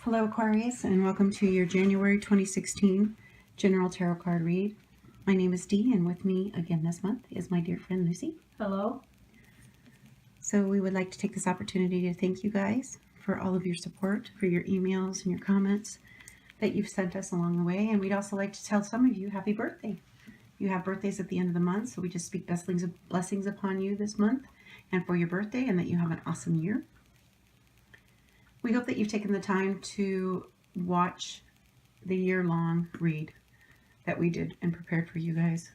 Hello Aquarius, and welcome to your January 2016 General Tarot Card Read. My name is Dee, and with me again this month is my dear friend Lucy. Hello. So we would like to take this opportunity to thank you guys for all of your support, for your emails and your comments that you've sent us along the way. And we'd also like to tell some of you happy birthday. You have birthdays at the end of the month, so we just speak blessings upon you this month and for your birthday, and that you have an awesome year. We hope that you've taken the time to watch the year-long read that we did and prepared for you guys.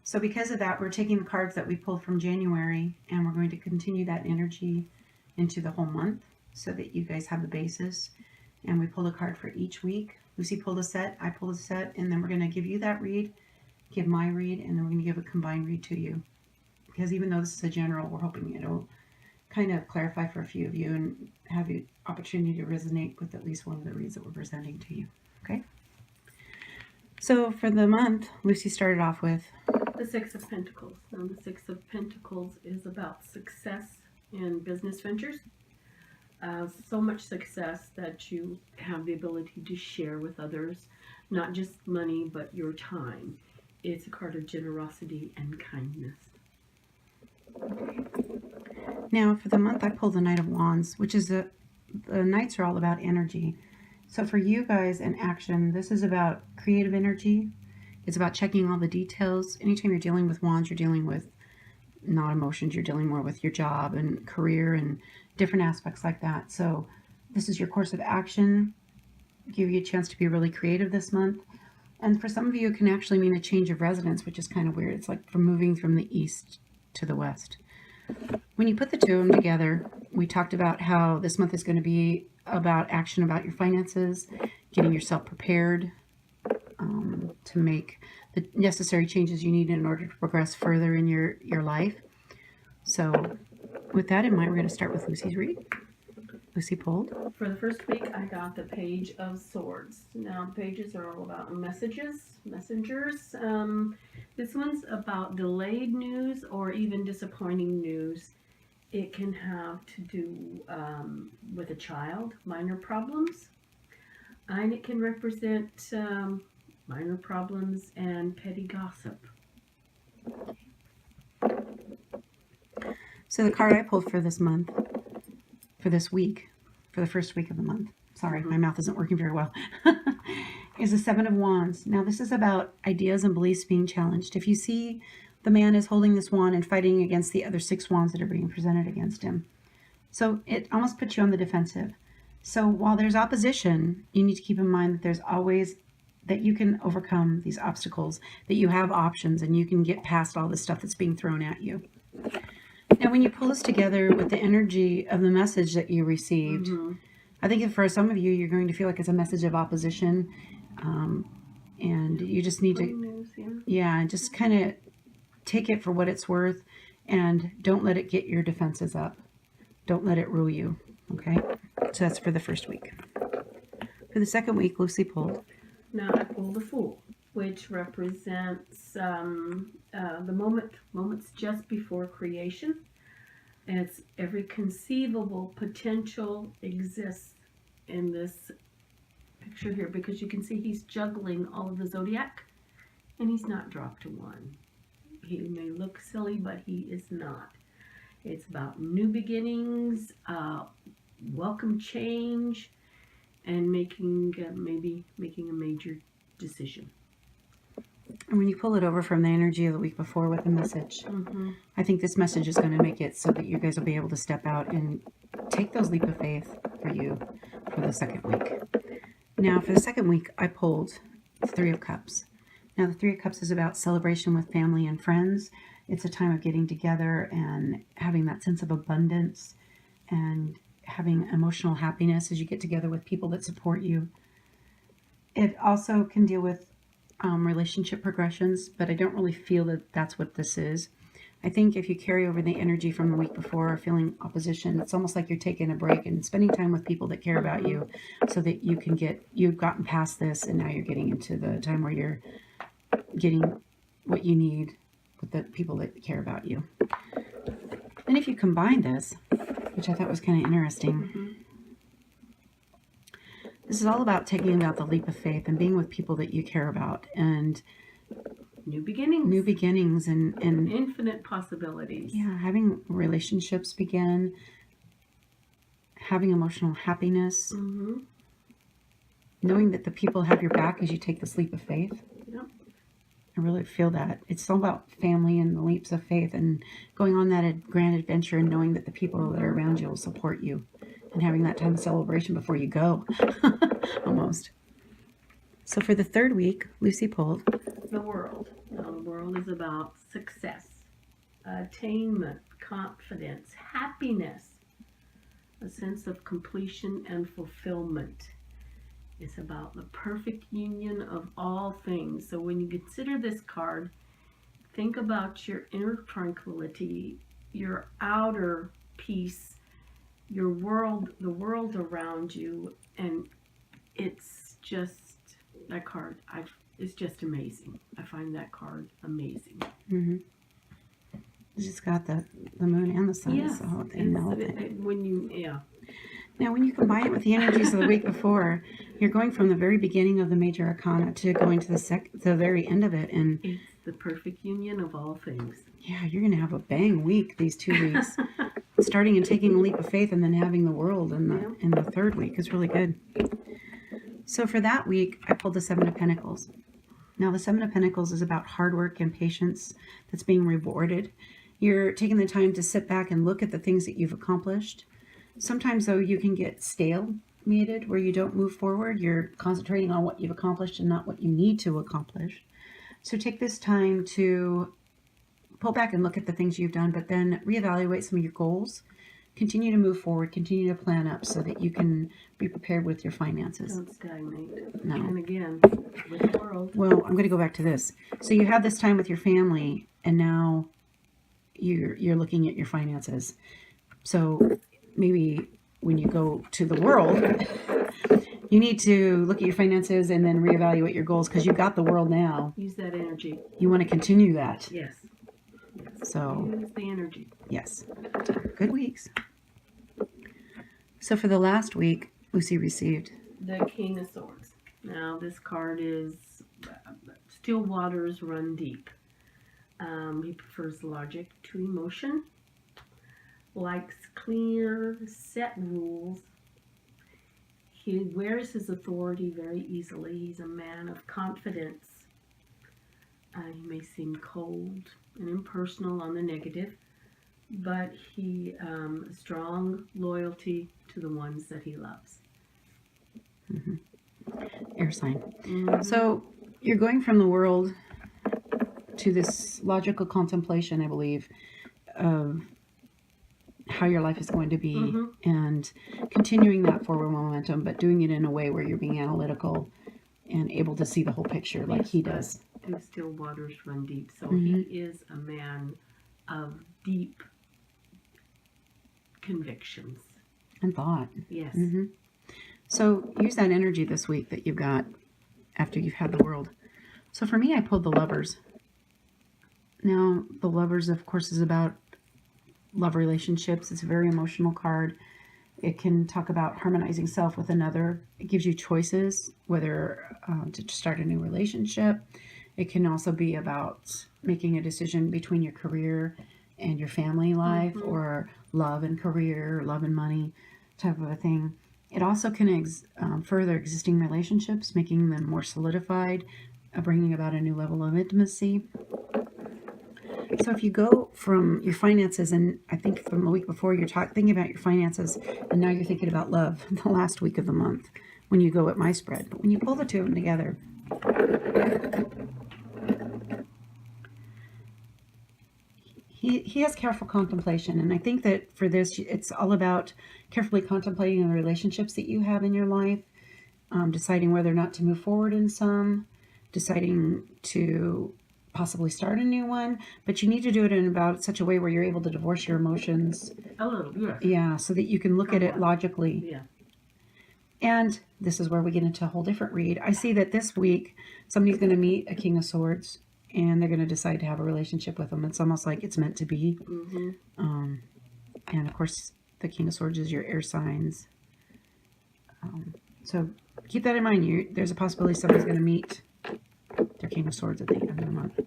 So because of that, we're taking the cards that we pulled from January and we're going to continue that energy into the whole month so that you guys have the basis. And we pulled a card for each week. Lucy pulled a set, I pulled a set, and then we're going to give you that read, give my read, and then we're going to give a combined read to you. Because even though this is a general, we're hoping it'll kind of clarify for a few of you and have the opportunity to resonate with at least one of the reads that we're presenting to you. Okay? So for the month, Lucy started off with The Six of Pentacles. Now, the Six of Pentacles is about success in business ventures. So much success that you have the ability to share with others, not just money, but your time. It's a card of generosity and kindness. Now, for the month, I pulled the Knight of Wands, which is the Knights are all about energy. So for you guys in action, this is about creative energy. It's about checking all the details. Anytime you're dealing with wands, you're dealing with not emotions. You're dealing more with your job and career and different aspects like that. So this is your course of action. Give you a chance to be really creative this month. And for some of you, it can actually mean a change of residence, which is kind of weird. It's like from moving from the east to the west. When you put the two of them together, we talked about how this month is going to be about action about your finances, getting yourself prepared to make the necessary changes you need in order to progress further in your life. So with that in mind, we're going to start with Lucy's read. Lucy pulled. For the first week, I got the Page of Swords. Now, pages are all about messengers. This one's about delayed news or even disappointing news. It can have to do with a child, minor problems, and it can represent minor problems and petty gossip. So the card I pulled for this month, for this week, for the first week of the month, sorry, my mouth isn't working very well, is the Seven of Wands. Now this is about ideas and beliefs being challenged. If you see the man is holding this wand and fighting against the other 6 wands that are being presented against him. So it almost puts you on the defensive. So while there's opposition, you need to keep in mind that there's always, that you can overcome these obstacles, that you have options and you can get past all the stuff that's being thrown at you. Now, when you pull this together with the energy of the message that you received, I think for some of you, you're going to feel like it's a message of opposition. And you just need to, just kind of take it for what it's worth and don't let it get your defenses up. Don't let it rule you. Okay? So that's for the first week. For the second week, Lucy pulled. Now I pulled the Fool, which represents the moments just before creation. And it's every conceivable potential exists in this picture here, because you can see he's juggling all of the zodiac and he's not dropped to one. He may look silly, but he is not. It's about new beginnings, welcome change, and maybe making a major decision. And when you pull it over from the energy of the week before with a message, I think this message is going to make it so that you guys will be able to step out and take those leap of faith for you for the second week. Now, for the second week, I pulled the Three of Cups. Now, the Three of Cups is about celebration with family and friends. It's a time of getting together and having that sense of abundance and having emotional happiness as you get together with people that support you. It also can deal with relationship progressions, but I don't really feel that that's what this is. I think if you carry over the energy from the week before, feeling opposition, it's almost like you're taking a break and spending time with people that care about you so that you've gotten past this and now you're getting into the time where you're getting what you need with the people that care about you. And if you combine this, which I thought was kind of interesting, This is all about taking about the leap of faith and being with people that you care about, and New beginnings. new beginnings, and Infinite possibilities. yeah, having relationships begin, having emotional happiness, Mm-hmm. knowing that the people have your back as you take this leap of faith. Yep. I really feel that. It's all about family and the leaps of faith and going on that grand adventure and knowing that the people that are around you will support you and having that time of celebration before you go, almost. So for the third week, Lucy pulled The world. Now, the world is about success, attainment, confidence, happiness, a sense of completion and fulfillment. It's about the perfect union of all things. So when you consider this card, think about your inner tranquility, your outer peace, your world, the world around you, and it's just, that card, it's just amazing. I find that card amazing. Mm-hmm. It's just got the moon and the sun. Yes, So when you, yeah. Now, when you combine it with the energies of the week before, you're going from the very beginning of the major arcana to going to the very end of it, and It's the perfect union of all things. yeah, you're gonna have a bang week these 2 weeks, starting and taking a leap of faith, and then having the world in the third week is really good. So for that week, I pulled the Seven of Pentacles. Now, the Seven of Pentacles is about hard work and patience that's being rewarded. You're taking the time to sit back and look at the things that you've accomplished. Sometimes, though, you can get stalemated where you don't move forward. You're concentrating on what you've accomplished and not what you need to accomplish. So take this time to pull back and look at the things you've done, but then reevaluate some of your goals. Continue to move forward. Continue to plan up so that you can be prepared with your finances. Don't stagnate. No. And again, with the world. Well, I'm going to go back to this. So you had this time with your family, and now you're looking at your finances. So maybe when you go to the world, you need to look at your finances and then reevaluate your goals, because you've got the world now. Use that energy. You want to continue that. Yes. So Use the energy. yes, good weeks. So for the last week, Lucy received The King of Swords. Now, this card is still waters run deep. He prefers logic to emotion, likes clear, set rules. He wears his authority very easily. He's a man of confidence. He may seem cold and impersonal on the negative, but he strong loyalty to the ones that he loves. Mm-hmm. Air sign. Mm-hmm. So you're going from the world to this logical contemplation, I believe, of how your life is going to be, Mm-hmm. and continuing that forward momentum, but doing it in a way where you're being analytical and able to see the whole picture like he does. And still waters run deep. So Mm-hmm. he is a man of deep convictions. And thought. Yes. Mm-hmm. So use that energy this week that you've got after you've had the world. So for me, I pulled the Lovers. Now, the Lovers, of course, is about love relationships. It's a very emotional card. It can talk about harmonizing self with another. It gives you choices, whether to start a new relationship. It can also be about making a decision between your career and your family life, Mm-hmm. or love and career, love and money type of a thing. It also can further existing relationships, making them more solidified, bringing about a new level of intimacy. So if you go from your finances, and I think from the week before you're thinking about your finances, and now you're thinking about love the last week of the month when you go at my spread. But when you pull the two of them together, he has careful contemplation. And I think that for this, it's all about carefully contemplating the relationships that you have in your life, deciding whether or not to move forward in some, deciding to possibly start a new one, but you need to do it in about such a way where you're able to divorce your emotions. A little, yes. Yeah, so that you can look at it logically. Yeah. And this is where we get into a whole different read. I see that this week somebody's going to meet a King of Swords, and they're going to decide to have a relationship with them. It's almost like it's meant to be. Mm-hmm. And of course, the King of Swords is your air signs. So keep that in mind. There's a possibility somebody's going to meet their King of Swords at the end of the month.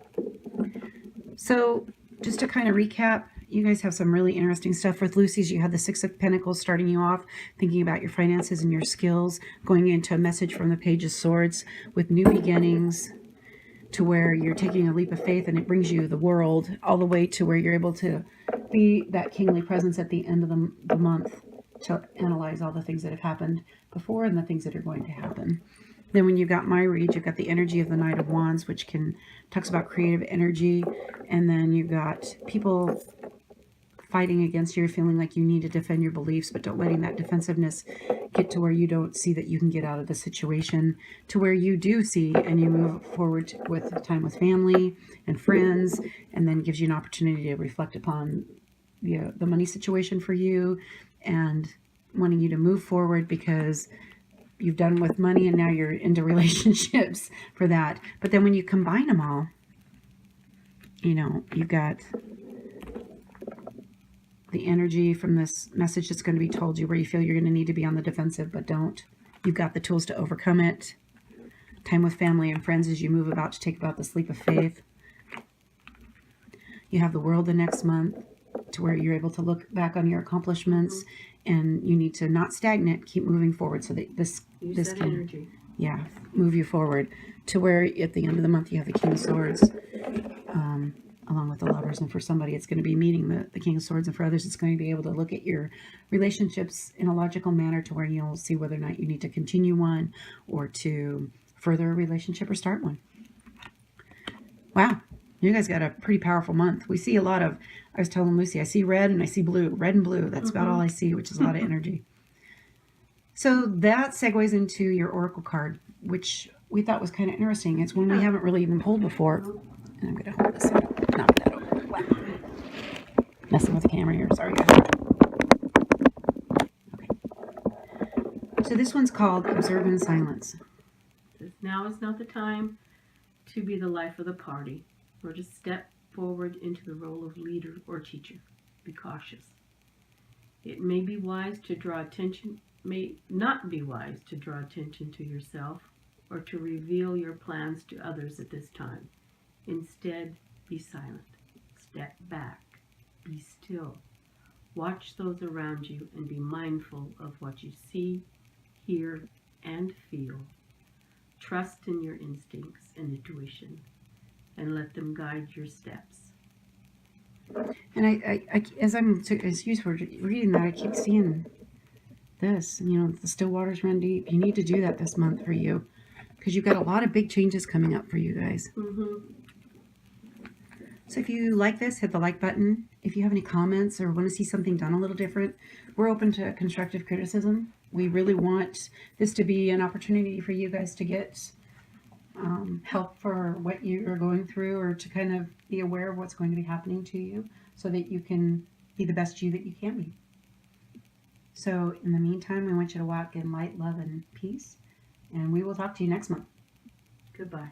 So just to kind of recap, you guys have some really interesting stuff. With Lucy's, you had the Six of Pentacles starting you off, thinking about your finances and your skills, going into a message from the Page of Swords with new beginnings, to where you're taking a leap of faith and it brings you the world, all the way to where you're able to be that kingly presence at the end of the month to analyze all the things that have happened before and the things that are going to happen. Then when you've got my read, you've got the energy of the Knight of Wands, which talks about creative energy. And then you've got people fighting against you, feeling like you need to defend your beliefs, but don't letting that defensiveness get to where you don't see that you can get out of the situation, to where you do see and you move forward with time with family and friends, and then gives you an opportunity to reflect upon the money situation for you and wanting you to move forward because you've done with money and now you're into relationships for that. But then when you combine them all, you've got the energy from this message that's going to be told you where you feel you're going to need to be on the defensive, but don't. You've got the tools to overcome it. Time with family and friends as you move about to take about this leap of faith. You have the world the next month, to where you're able to look back on your accomplishments, and you need to not stagnate, keep moving forward so that this can energy. Yeah, move you forward, to where at the end of the month you have the King of Swords along with the Lovers. And for somebody it's going to be meeting the King of Swords, and for others it's going to be able to look at your relationships in a logical manner to where you'll see whether or not you need to continue one or to further a relationship or start one. Wow, you guys got a pretty powerful month. We see a lot of, I was telling Lucy, I see red and I see blue. Red and blue, that's about all I see, which is a lot of energy. So that segues into your Oracle card, which we thought was kind of interesting. It's one we haven't really even pulled before. And I'm going to hold this up. Knock that over. Wow. Messing with the camera here. Sorry, guys. Okay. So this one's called Observe in Silence. Now is not the time to be the life of the party, or to step forward into the role of leader or teacher. Be cautious. It may be wise to draw attention, may not be wise to draw attention to yourself or to reveal your plans to others at this time. Instead, be silent. Step back. Be still. Watch those around you and be mindful of what you see, hear, and feel. Trust in your instincts and intuition, and let them guide your steps. And as you were reading that, I keep seeing this. The still waters run deep. You need to do that this month for you, because you've got a lot of big changes coming up for you guys. So if you like this, hit the like button. If you have any comments or want to see something done a little different, we're open to constructive criticism. We really want this to be an opportunity for you guys to get help for what you're going through, or to kind of be aware of what's going to be happening to you so that you can be the best you that you can be. So in the meantime, we want you to walk in light, love, and peace, and we will talk to you next month. Goodbye.